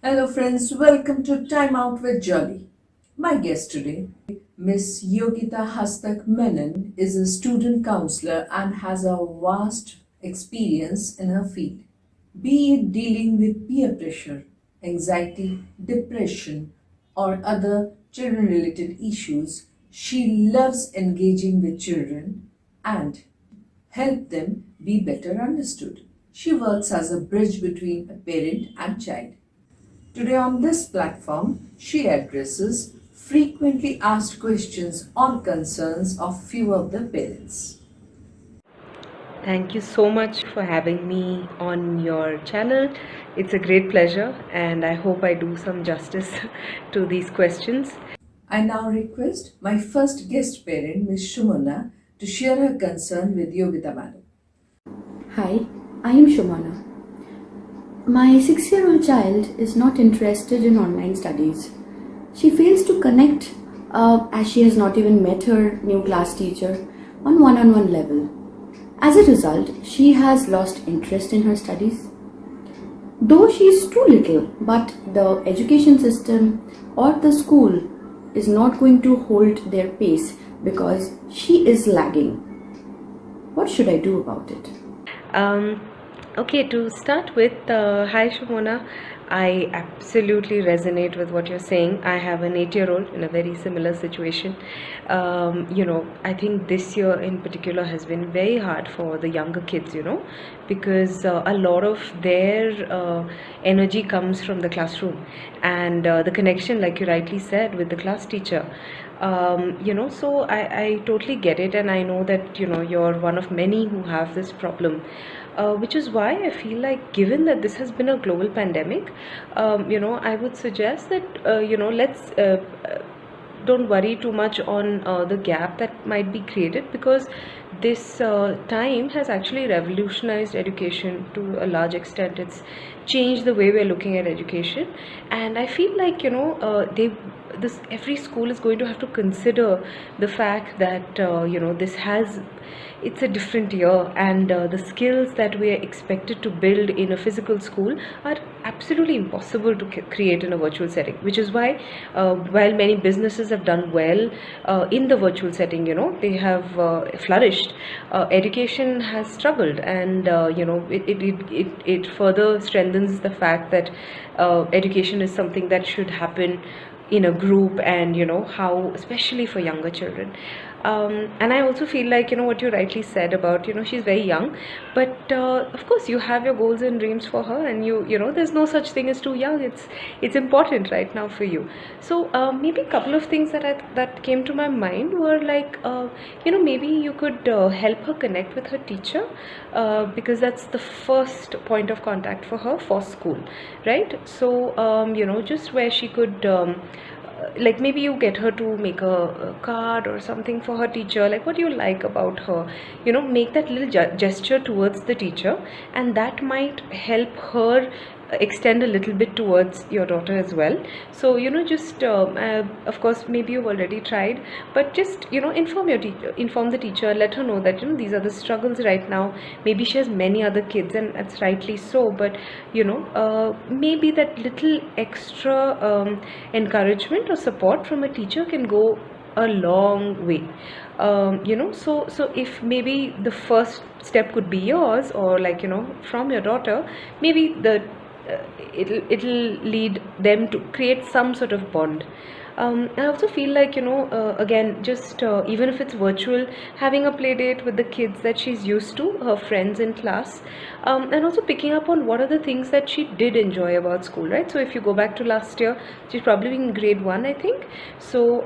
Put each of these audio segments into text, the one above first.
Hello friends, welcome to Time Out with Jolly. My guest today, Miss Yogita Hastak Menon, is a student counselor and has a vast experience in her field. Be it dealing with peer pressure, anxiety, depression, or other children related issues, she loves engaging with children and help them be better understood. She works as a bridge between a parent and child. Today on this platform, she addresses frequently asked questions or concerns of few of the parents. Thank you so much for having me on your channel. It's a great pleasure, and I hope I do some justice to these questions. I now request my first guest parent, Ms. Sumana, to share her concern with Yogita Madam. Hi, I am Sumana. My 6-year-old child is not interested in online studies. She fails to connect as she has not even met her new class teacher on one-on-one level. As a result, she has lost interest in her studies. Though she is too little, but the education system or the school is not going to hold their pace because she is lagging. What should I do about it? Okay, to start with, hi Shamona. I absolutely resonate with what you're saying. I have an 8-year-old in a very similar situation. I think this year in particular has been very hard for the younger kids, because a lot of their energy comes from the classroom and the connection, like you rightly said, with the class teacher. So I totally get it, and I know that you're one of many who have this problem, which is why I feel like, given that this has been a global pandemic, I would suggest that let's don't worry too much on the gap that might be created, because this time has actually revolutionized education to a large extent. It's changed the way we're looking at education, and I feel like this every school is going to have to consider the fact that it's a different year, and the skills that we are expected to build in a physical school are absolutely impossible to create in a virtual setting, which is why while many businesses have done well in the virtual setting, they have flourished, education has struggled, and it further strengthens the fact that education is something that should happen in a group, and how, especially for younger children. And I also feel like, what you rightly said about, she's very young, but of course you have your goals and dreams for her, and there's no such thing as too young. It's important right now for you. So maybe a couple of things that came to my mind were like, maybe you could help her connect with her teacher, because that's the first point of contact for her for school, right? So just where she could like, maybe you get her to make a card or something for her teacher, like what do you like about her, make that little gesture towards the teacher, and that might help her extend a little bit towards your daughter as well. So just of course maybe you've already tried, but just inform the teacher, let her know that these are the struggles right now. Maybe she has many other kids, and that's rightly so, but maybe that little extra encouragement or support from a teacher can go a long way. So if maybe the first step could be yours, or like from your daughter, maybe it'll lead them to create some sort of bond. I also feel like, again, just even if it's virtual, having a play date with the kids that she's used to, her friends in class, and also picking up on what are the things that she did enjoy about school, right? So if you go back to last year, she's probably in grade 1, I think. So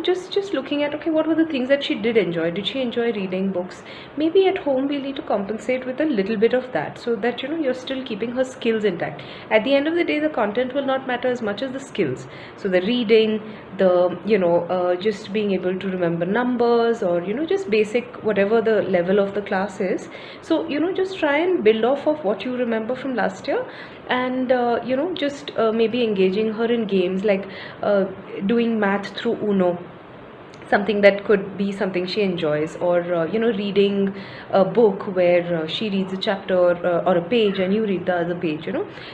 just looking at, okay, what were the things that she did enjoy? Did she enjoy reading books? Maybe at home we'll need to compensate with a little bit of that, so that you're still keeping her skills intact. At the end of the day, the content will not matter as much as the skills. So the reading, the just being able to remember numbers, or just basic whatever the level of the class is. So just try and build off of what you remember from last year, and just maybe engaging her in games like doing math through Uno, something that could be something she enjoys, or reading a book where she reads a chapter or a page and you read the other page,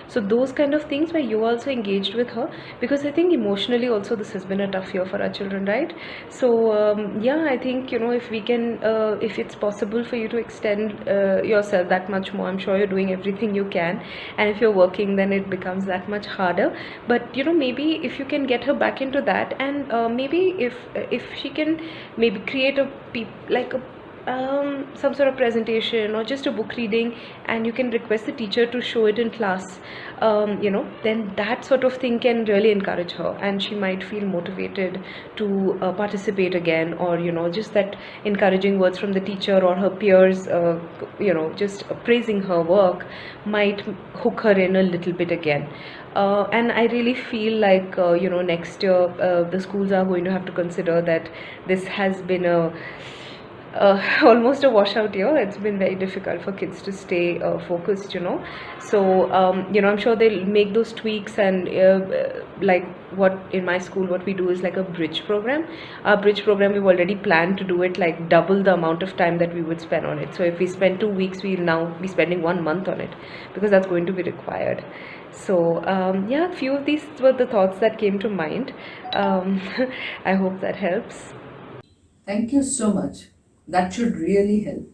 so those kind of things where you also engaged with her, because I think emotionally also this has been a tough year for our children, right? So yeah, I think if we can if it's possible for you to extend yourself that much more, I'm sure you're doing everything you can, and if you're working then it becomes that much harder. But maybe if you can get her back into that, and maybe if she can maybe create a some sort of presentation or just a book reading, and you can request the teacher to show it in class, then that sort of thing can really encourage her, and she might feel motivated to participate again, or just that encouraging words from the teacher or her peers, just praising her work might hook her in a little bit again. And I really feel like next year the schools are going to have to consider that this has been almost a washout year. It's been very difficult for kids to stay focused, so I'm sure they'll make those tweaks, and like what in my school what we do is like a bridge program. Our bridge program, we've already planned to do it like double the amount of time that we would spend on it. So if we spend 2 weeks, we'll now be spending 1 month on it, because that's going to be required. So yeah, a few of these were the thoughts that came to mind. I hope that helps. Thank you so much. That should really help.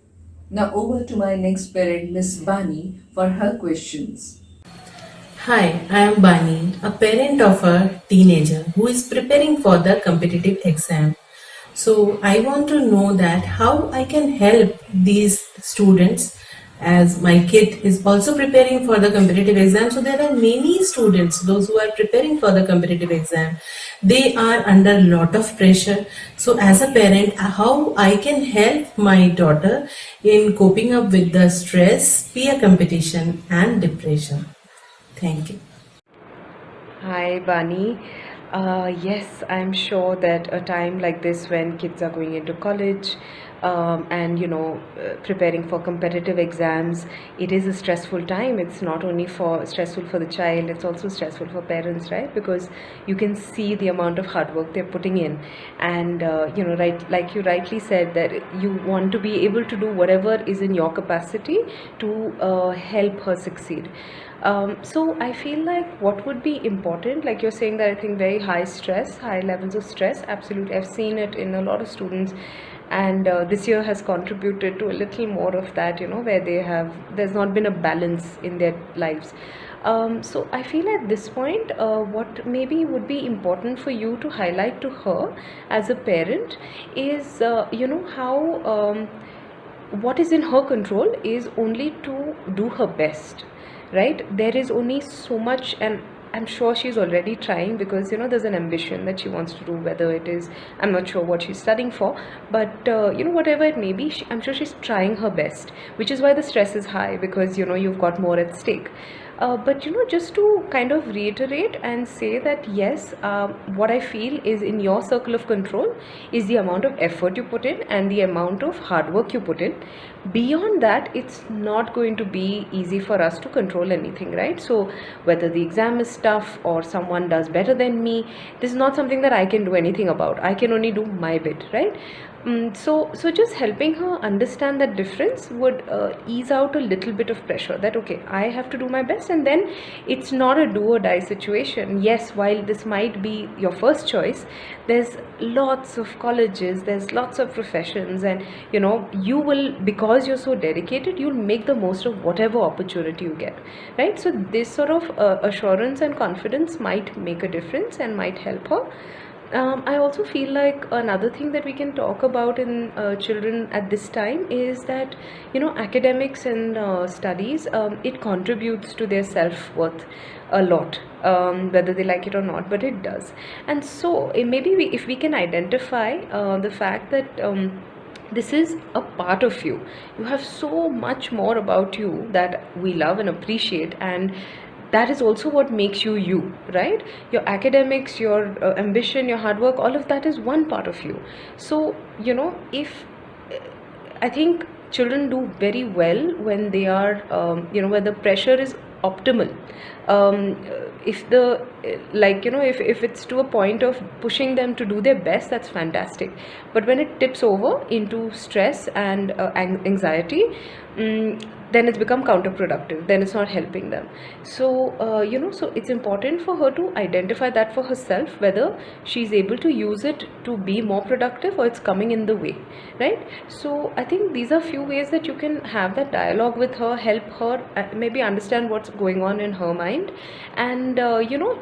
Now over to my next parent, Miss Bani, for her questions. Hi, I am Bani, a parent of a teenager who is preparing for the competitive exam. So I want to know that how I can help these students, as my kid is also preparing for the competitive exam. So there are many students, those who are preparing for the competitive exam, they are under a lot of pressure. So as a parent, how I can help my daughter in coping up with the stress, peer competition and depression. Thank you. Hi, Bani. Yes, I'm sure that a time like this, when kids are going into college and preparing for competitive exams, it is a stressful time. It's not only stressful for the child, it's also stressful for parents, right? Because you can see the amount of hard work they're putting in, and right, like you rightly said, that you want to be able to do whatever is in your capacity to help her succeed. So I feel like what would be important, like you're saying that I think very high stress, high levels of stress, absolutely, I've seen it in a lot of students, and this year has contributed to a little more of that, where there's not been a balance in their lives. So I feel at this point what maybe would be important for you to highlight to her as a parent is how what is in her control is only to do her best, right? There is only so much, and I'm sure she's already trying, because there's an ambition that she wants to do, whether it is, I'm not sure what she's studying for, but whatever it may be, I'm sure she's trying her best, which is why the stress is high, because you've got more at stake. But just to kind of reiterate and say that yes, what I feel is in your circle of control is the amount of effort you put in and the amount of hard work you put in. Beyond that, it's not going to be easy for us to control anything, right? So whether the exam is tough or someone does better than me, this is not something that I can do anything about. I can only do my bit, right? So just helping her understand that difference would ease out a little bit of pressure, that okay, I have to do my best, and then it's not a do or die situation. Yes, while this might be your first choice, there's lots of colleges, there's lots of professions, and you will, because you're so dedicated, you'll make the most of whatever opportunity you get, right? So this sort of assurance and confidence might make a difference and might help her. I also feel like another thing that we can talk about in children at this time is that academics and studies, it contributes to their self-worth a lot, whether they like it or not, but it does. And so maybe if we can identify the fact that this is a part of you, you have so much more about you that we love and appreciate, and that is also what makes you you, right? Your academics, your ambition, your hard work, all of that is one part of you. So if I think children do very well when they are where the pressure is optimal. If the if it's to a point of pushing them to do their best, that's fantastic. But when it tips over into stress and anxiety, then it's become counterproductive, then it's not helping them. So so it's important for her to identify that for herself, whether she's able to use it to be more productive or it's coming in the way, right? So I think these are few ways that you can have that dialogue with her, help her maybe understand what's going on in her mind, and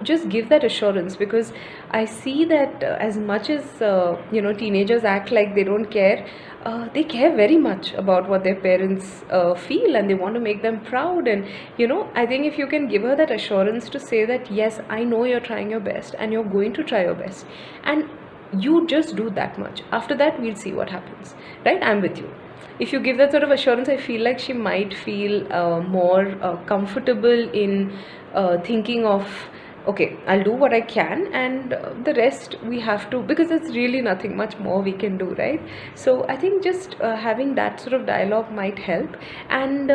just give that assurance. Because I see that as much as teenagers act like they don't care, they care very much about what their parents feel, and they want to make them proud. And I think if you can give her that assurance to say that, yes, I know you're trying your best and you're going to try your best, and you just do that much. After that, we'll see what happens, right? I'm with you. If you give that sort of assurance, I feel like she might feel more comfortable in thinking of, okay, I'll do what I can, and the rest we have to, because it's really nothing much more we can do, right? So I think just having that sort of dialogue might help. And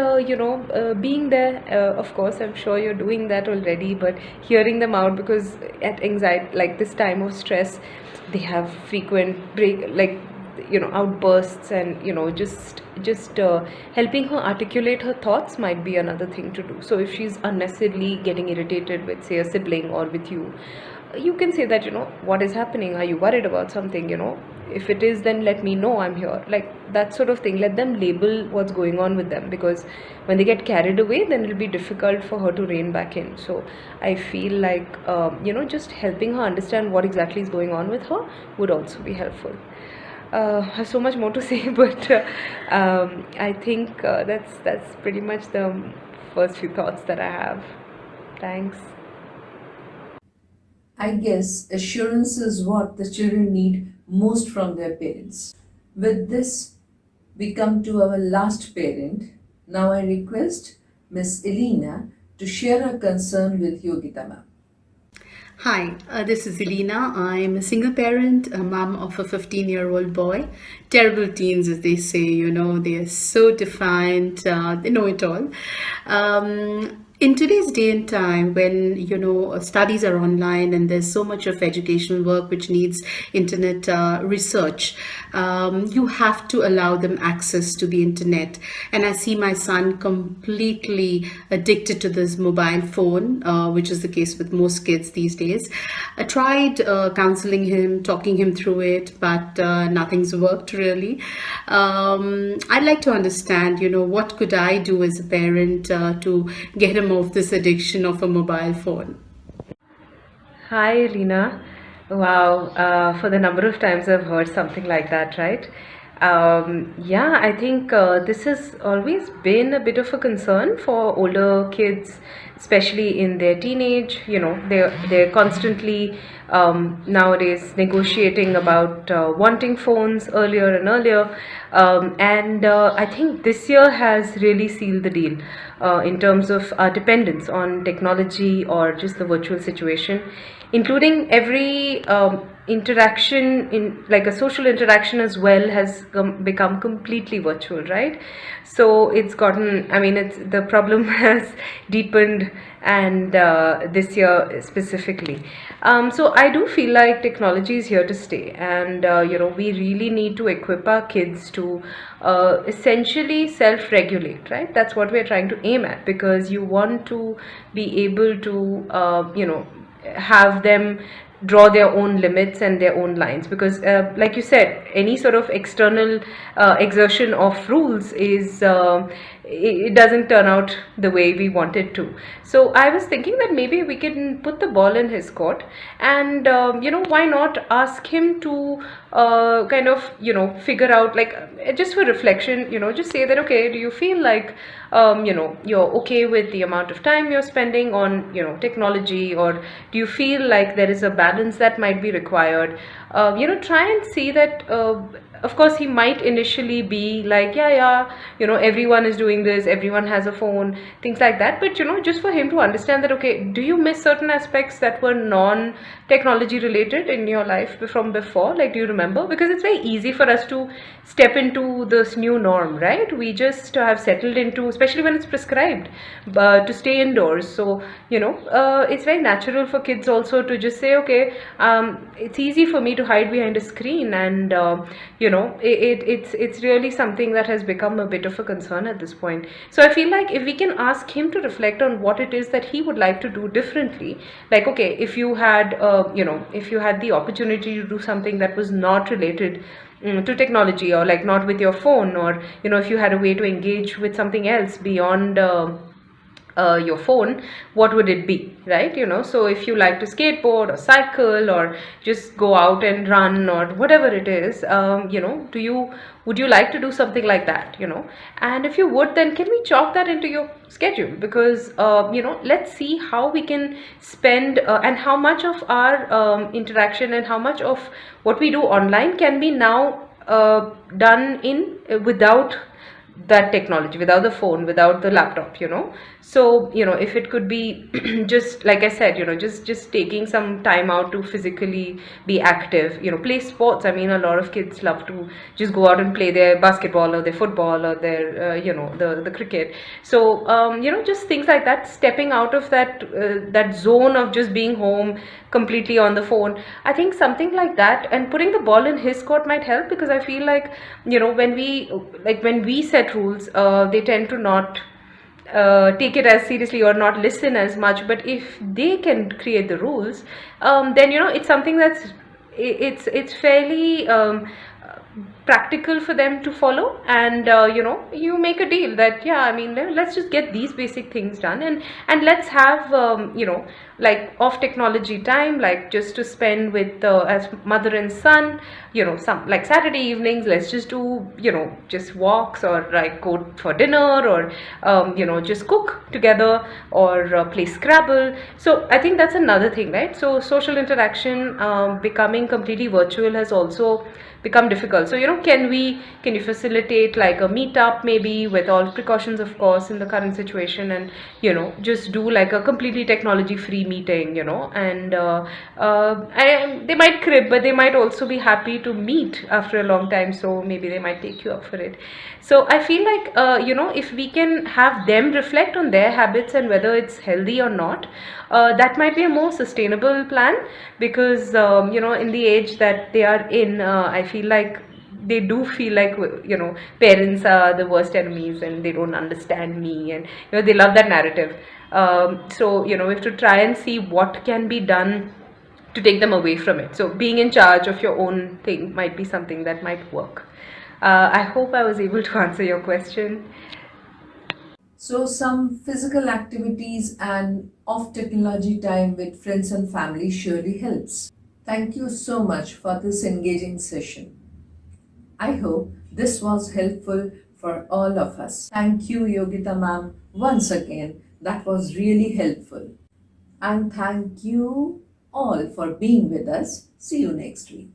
being there, of course, I'm sure you're doing that already, but hearing them out, because at anxiety, like this time of stress, they have frequent outbursts, and just helping her articulate her thoughts might be another thing to do. So if she's unnecessarily getting irritated with, say, a sibling or with you, you can say that, what is happening, are you worried about something, if it is, then let me know, I'm here, like that sort of thing. Let them label what's going on with them, because when they get carried away, then it'll be difficult for her to rein back in. So I feel like just helping her understand what exactly is going on with her would also be helpful. I have so much more to say, but I think that's pretty much the first few thoughts that I have. Thanks. I guess assurance is what the children need most from their parents. With this, we come to our last parent. Now I request Miss Llina to share her concern with Yogita ma'am. Hi, this is Llina. I'm a single parent, a mom of a 15-year-old boy. Terrible teens, as they say, they are so defiant, they know it all. In today's day and time, when studies are online and there's so much of educational work which needs internet research, you have to allow them access to the internet. And I see my son completely addicted to this mobile phone, which is the case with most kids these days. I tried counseling him, talking him through it, but nothing's worked really. I'd like to understand, what could I do as a parent to get him off this addiction of a mobile phone? Hi, Lina. Wow, for the number of times I've heard something like that, right? Yeah, I think this has always been a bit of a concern for older kids, especially in their teenage. They're constantly nowadays negotiating about wanting phones earlier and earlier, and I think this year has really sealed the deal in terms of our dependence on technology or just the virtual situation, including every interaction in, like, a social interaction as well, has become completely virtual, right? So it's gotten, the problem has deepened, and this year specifically. So I do feel like technology is here to stay, and we really need to equip our kids to essentially self-regulate, right? That's what we're trying to aim at, because you want to be able to have them draw their own limits and their own lines, because like you said, any sort of external exertion of rules is it doesn't turn out the way we want it to. So I was thinking that maybe we can put the ball in his court, and why not ask him to kind of figure out, like, just for reflection, just say that, okay, do you feel like you're okay with the amount of time you're spending on technology, or do you feel like there is a balance that might be required? Try and see that of course he might initially be like, yeah, everyone is doing this, everyone has a phone, things like that. But just for him to understand that, okay, do you miss certain aspects that were non technology related in your life from before? Like, do you remember? Because it's very easy for us to step into this new norm, right? We just have settled into, especially when it's prescribed, to stay indoors. So it's very natural for kids also to just say, okay, it's easy for me to hide behind a screen. And it's really something that has become a bit of a concern at this point. So I feel like if we can ask him to reflect on what it is that he would like to do differently, like, okay, if you had if you had the opportunity to do something that was not related to technology, or like not with your phone, or if you had a way to engage with something else beyond your phone, what would it be, right? So if you like to skateboard or cycle or just go out and run or whatever it is, would you like to do something like that? And if you would, then can we chalk that into your schedule? Because let's see how we can spend and how much of our interaction and how much of what we do online can be now done in without that technology, without the phone, without the laptop. So if it could be just like I said, just taking some time out to physically be active, play sports. I mean, a lot of kids love to just go out and play their basketball or their football or their the cricket. So just things like that, stepping out of that zone of just being home completely on the phone. I think something like that, and putting the ball in his court might help, because I feel like when we set rules, they tend to not take it as seriously or not listen as much. But if they can create the rules, then it's something that's it's fairly practical for them to follow. And you make a deal that, yeah, I mean, let's just get these basic things done, and let's have like off technology time, like just to spend with as mother and son, some like Saturday evenings, let's just do just walks, or like go for dinner, or just cook together, or play Scrabble. So I think that's another thing, right? So social interaction becoming completely virtual has also become difficult. So can you facilitate like a meetup, maybe with all precautions of course in the current situation, and just do like a completely technology free meeting, and they might crib, but they might also be happy to meet after a long time, so maybe they might take you up for it. So I feel like if we can have them reflect on their habits and whether it's healthy or not, that might be a more sustainable plan. Because in the age that they are in, I feel like they do feel like parents are the worst enemies and they don't understand me, and they love that narrative. So we have to try and see what can be done to take them away from it. So being in charge of your own thing might be something that might work. I hope I was able to answer your question. So some physical activities and off technology time with friends and family surely helps. Thank you so much for this engaging session. I hope this was helpful for all of us. Thank you, Yogita ma'am, once again. That was really helpful. And thank you all for being with us. See you next week.